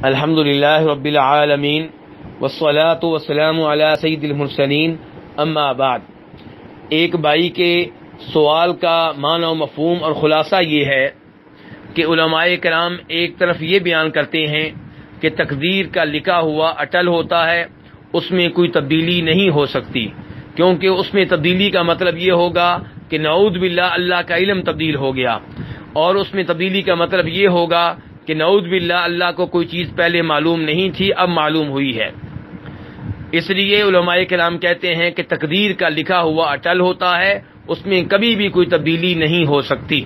الحمدللہ رب العالمین والصلاة والسلام علی سید المرسلین اما بعد۔ ایک بھائی کے سوال کا معنی و مفہوم اور خلاصہ یہ ہے کہ علماء کرام ایک طرف یہ بیان کرتے ہیں کہ تقدیر کا لکھا ہوا اٹل ہوتا ہے، اس میں کوئی تبدیلی نہیں ہو سکتی، کیونکہ اس میں تبدیلی کا مطلب یہ ہوگا کہ نعوذ باللہ اللہ کا علم تبدیل ہو گیا، اور اس میں تبدیلی کا مطلب یہ ہوگا کہ نعوذ باللہ اللہ کو کوئی چیز پہلے معلوم نہیں تھی، اب معلوم ہوئی ہے۔ اس لیے علماء کرام کہتے ہیں کہ تقدیر کا لکھا ہوا اٹل ہوتا ہے، اس میں کبھی بھی کوئی تبدیلی نہیں ہو سکتی۔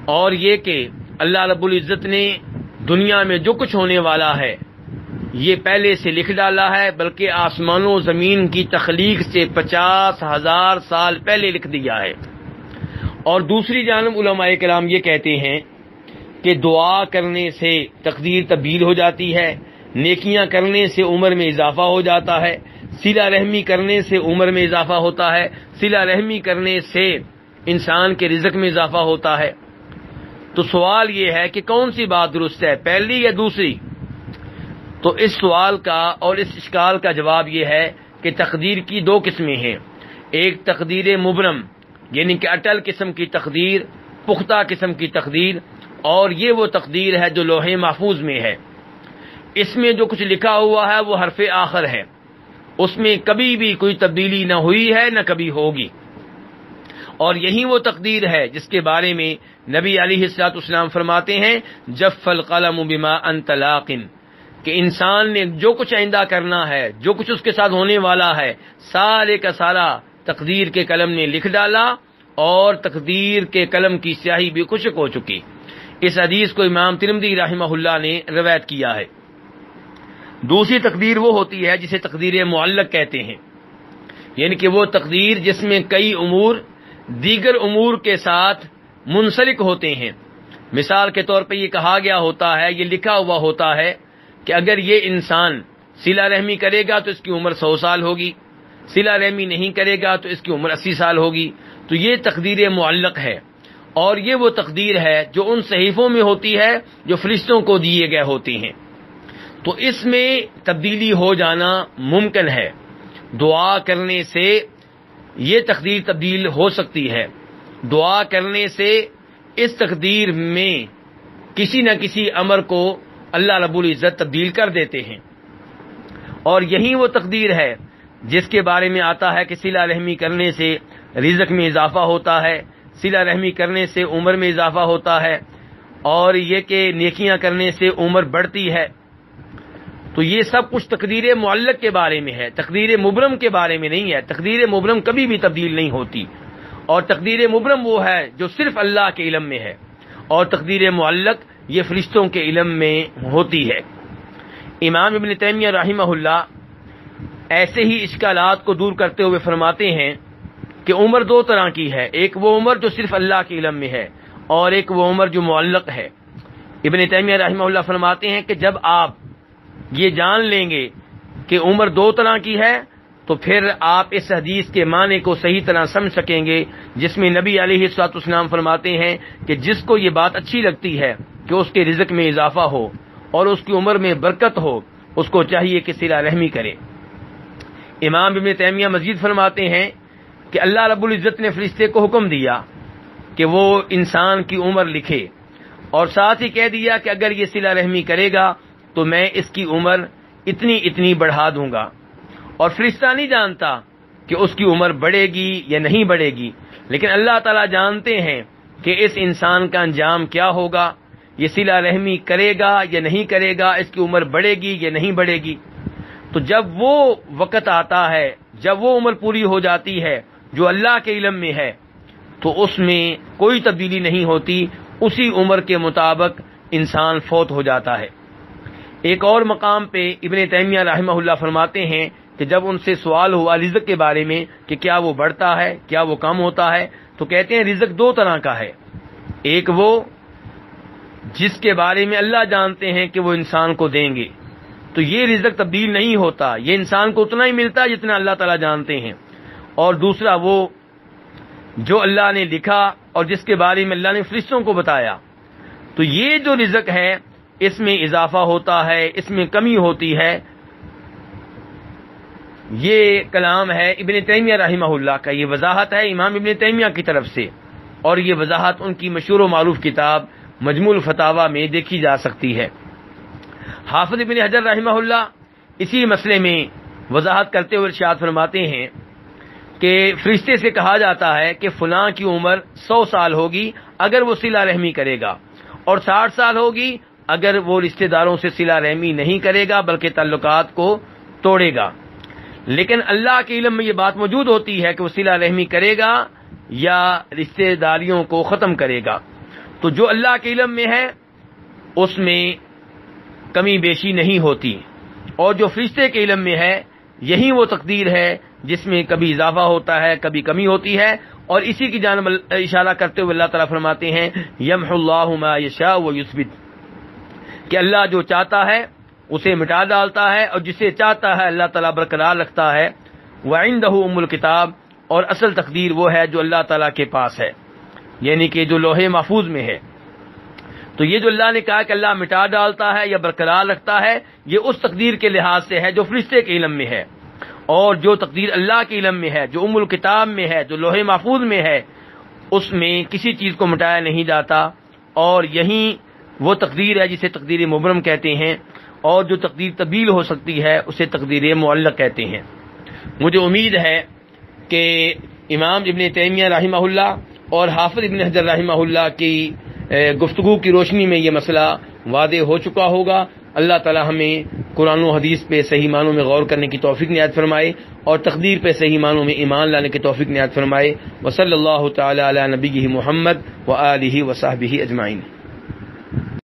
اور یہ کہ اللہ رب العزت نے دنیا میں جو کچھ ہونے والا ہے یہ پہلے سے لکھ ڈالا ہے، بلکہ آسمان و زمین کی تخلیق سے 50,000 سال پہلے لکھ دیا ہے۔ اور دوسری جانب علماء کرام یہ کہتے ہیں کہ دعا کرنے سے تقدیر تبدیل ہو جاتی ہے، نیکیاں کرنے سے عمر میں اضافہ ہو جاتا ہے، صلہ رحمی کرنے سے عمر میں اضافہ ہوتا ہے، صلہ رحمی کرنے سے انسان کے رزق میں اضافہ ہوتا ہے۔ تو سوال یہ ہے کہ کون سی بات درست ہے، پہلی یا دوسری؟ تو اس سوال کا اور اس اشکال کا جواب یہ ہے کہ تقدیر کی دو قسمیں ہیں، ایک تقدیر مبرم یعنی کہ اٹل قسم کی تقدیر، پختہ قسم کی تقدیر، اور یہ وہ تقدیر ہے جو لوح محفوظ میں ہے، اس میں جو کچھ لکھا ہوا ہے وہ حرف آخر ہے، اس میں کبھی بھی کوئی تبدیلی نہ ہوئی ہے نہ کبھی ہوگی۔ اور یہی وہ تقدیر ہے جس کے بارے میں نبی علیہ الصلوۃ والسلام فرماتے ہیں جف القلم بما انت لاق، کہ انسان نے جو کچھ آئندہ کرنا ہے، جو کچھ اس کے ساتھ ہونے والا ہے، سارے کا سارا تقدیر کے قلم نے لکھ ڈالا، اور تقدیر کے قلم کی سیاہی بھی خشک ہو چکی۔ اس حدیث کو امام ترمذی رحمہ اللہ نے روایت کیا ہے۔ دوسری تقدیر وہ ہوتی ہے جسے تقدیر معلق کہتے ہیں، یعنی کہ وہ تقدیر جس میں کئی امور دیگر امور کے ساتھ منسلک ہوتے ہیں۔ مثال کے طور پہ یہ کہا گیا ہوتا ہے، یہ لکھا ہوا ہوتا ہے کہ اگر یہ انسان صلہ رحمی کرے گا تو اس کی عمر 100 سال ہوگی، صلہ رحمی نہیں کرے گا تو اس کی عمر 80 سال ہوگی۔ تو یہ تقدیر معلق ہے، اور یہ وہ تقدیر ہے جو ان صحیفوں میں ہوتی ہے جو فرشتوں کو دیے گئے ہوتے ہیں۔ تو اس میں تبدیلی ہو جانا ممکن ہے، دعا کرنے سے یہ تقدیر تبدیل ہو سکتی ہے، دعا کرنے سے اس تقدیر میں کسی نہ کسی امر کو اللہ رب العزت تبدیل کر دیتے ہیں۔ اور یہی وہ تقدیر ہے جس کے بارے میں آتا ہے کہ صلہ رحمی کرنے سے رزق میں اضافہ ہوتا ہے، صلہ رحمی کرنے سے عمر میں اضافہ ہوتا ہے، اور یہ کہ نیکیاں کرنے سے عمر بڑھتی ہے۔ تو یہ سب کچھ تقدیر معلق کے بارے میں ہے، تقدیر مبرم کے بارے میں نہیں ہے۔ تقدیر مبرم کبھی بھی تبدیل نہیں ہوتی، اور تقدیر مبرم وہ ہے جو صرف اللہ کے علم میں ہے، اور تقدیر معلق یہ فرشتوں کے علم میں ہوتی ہے۔ امام ابن تیمیہ رحمہ اللہ ایسے ہی اشکالات کو دور کرتے ہوئے فرماتے ہیں کہ عمر دو طرح کی ہے، ایک وہ عمر جو صرف اللہ کے علم میں ہے، اور ایک وہ عمر جو معلق ہے۔ ابن تیمیہ رحمہ اللہ فرماتے ہیں کہ جب آپ یہ جان لیں گے کہ عمر دو طرح کی ہے تو پھر آپ اس حدیث کے معنی کو صحیح طرح سمجھ سکیں گے جس میں نبی علیہ الصلوۃ والسلام فرماتے ہیں کہ جس کو یہ بات اچھی لگتی ہے کہ اس کے رزق میں اضافہ ہو اور اس کی عمر میں برکت ہو، اس کو چاہیے کہ صلہ رحمی کرے۔ امام ابن تیمیہ مزید فرماتے ہیں کہ اللہ رب العزت نے فرشتے کو حکم دیا کہ وہ انسان کی عمر لکھے، اور ساتھ ہی کہہ دیا کہ اگر یہ صلہ رحمی کرے گا تو میں اس کی عمر اتنی اتنی بڑھا دوں گا۔ اور فرشتہ نہیں جانتا کہ اس کی عمر بڑھے گی یا نہیں بڑھے گی، لیکن اللہ تعالیٰ جانتے ہیں کہ اس انسان کا انجام کیا ہوگا، یہ صلہ رحمی کرے گا یا نہیں کرے گا، اس کی عمر بڑھے گی یا نہیں بڑھے گی۔ تو جب وہ وقت آتا ہے، جب وہ عمر پوری ہو جاتی ہے جو اللہ کے علم میں ہے، تو اس میں کوئی تبدیلی نہیں ہوتی، اسی عمر کے مطابق انسان فوت ہو جاتا ہے۔ ایک اور مقام پہ ابن تیمیہ رحمہ اللہ فرماتے ہیں کہ جب ان سے سوال ہوا رزق کے بارے میں کہ کیا وہ بڑھتا ہے، کیا وہ کم ہوتا ہے، تو کہتے ہیں رزق دو طرح کا ہے، ایک وہ جس کے بارے میں اللہ جانتے ہیں کہ وہ انسان کو دیں گے، تو یہ رزق تبدیل نہیں ہوتا، یہ انسان کو اتنا ہی ملتا ہے جتنا اللہ تعالیٰ جانتے ہیں۔ اور دوسرا وہ جو اللہ نے لکھا اور جس کے بارے میں اللہ نے فرشتوں کو بتایا، تو یہ جو رزق ہے اس میں اضافہ ہوتا ہے، اس میں کمی ہوتی ہے. یہ کلام ہے ابن تیمیہ رحمہ اللہ کا، یہ وضاحت ہے امام ابن تیمیہ کی طرف سے، اور یہ وضاحت ان کی مشہور و معروف کتاب مجموع الفتاوی میں دیکھی جا سکتی ہے. حافظ ابن حجر رحمہ اللہ اسی مسئلے میں وضاحت کرتے ہوئے ارشاد فرماتے ہیں کہ فرشتے سے کہا جاتا ہے کہ فلاں کی عمر 100 سال ہوگی اگر وہ صلہ رحمی کرے گا، اور 60 سال ہوگی اگر وہ رشتہ داروں سے صلہ رحمی نہیں کرے گا بلکہ تعلقات کو توڑے گا. لیکن اللہ کے علم میں یہ بات موجود ہوتی ہے کہ وہ صلہ رحمی کرے گا یا رشتہ داریوں کو ختم کرے گا. تو جو اللہ کے علم میں ہے اس میں کمی بیشی نہیں ہوتی، اور جو فرشتے کے علم میں ہے یہی وہ تقدیر ہے جس میں کبھی اضافہ ہوتا ہے، کبھی کمی ہوتی ہے. اور اسی کی جانب اشارہ کرتے ہوئے اللہ تعالیٰ فرماتے ہیں یمحو اللہ ما یشاء ویثبت، کہ اللہ جو چاہتا ہے اسے مٹا ڈالتا ہے اور جسے چاہتا ہے اللہ تعالیٰ برقرار رکھتا ہے. وعنده ام الکتاب، اور اصل تقدیر وہ ہے جو اللہ تعالیٰ کے پاس ہے، یعنی کہ جو لوح محفوظ میں ہے. تو یہ جو اللہ نے کہا کہ اللہ مٹا ڈالتا ہے یا برقرار رکھتا ہے، یہ اس تقدیر کے لحاظ سے ہے جو فرشتے کے علم میں ہے. اور جو تقدیر اللہ کے علم میں ہے، جو ام الکتاب میں ہے، جو لوح محفوظ میں ہے، اس میں کسی چیز کو مٹایا نہیں جاتا. اور یہی وہ تقدیر ہے جسے تقدیر مبرم کہتے ہیں، اور جو تقدیر تبدیل ہو سکتی ہے اسے تقدیر معلق کہتے ہیں. مجھے امید ہے کہ امام ابن تیمیہ رحمہ اللہ اور حافظ ابن حجر رحمہ اللہ کی گفتگو کی روشنی میں یہ مسئلہ واضح ہو چکا ہوگا. اللہ تعالی ہمیں قرآن و حدیث پہ صحیح معنوں میں غور کرنے کی توفیق عنایت فرمائے، اور تقدیر پہ صحیح معنوں میں ایمان لانے کی توفیق عنایت فرمائے. وصلی اللہ تعالی علی نبیہ محمد وآلہ وصحبہ اجمعین.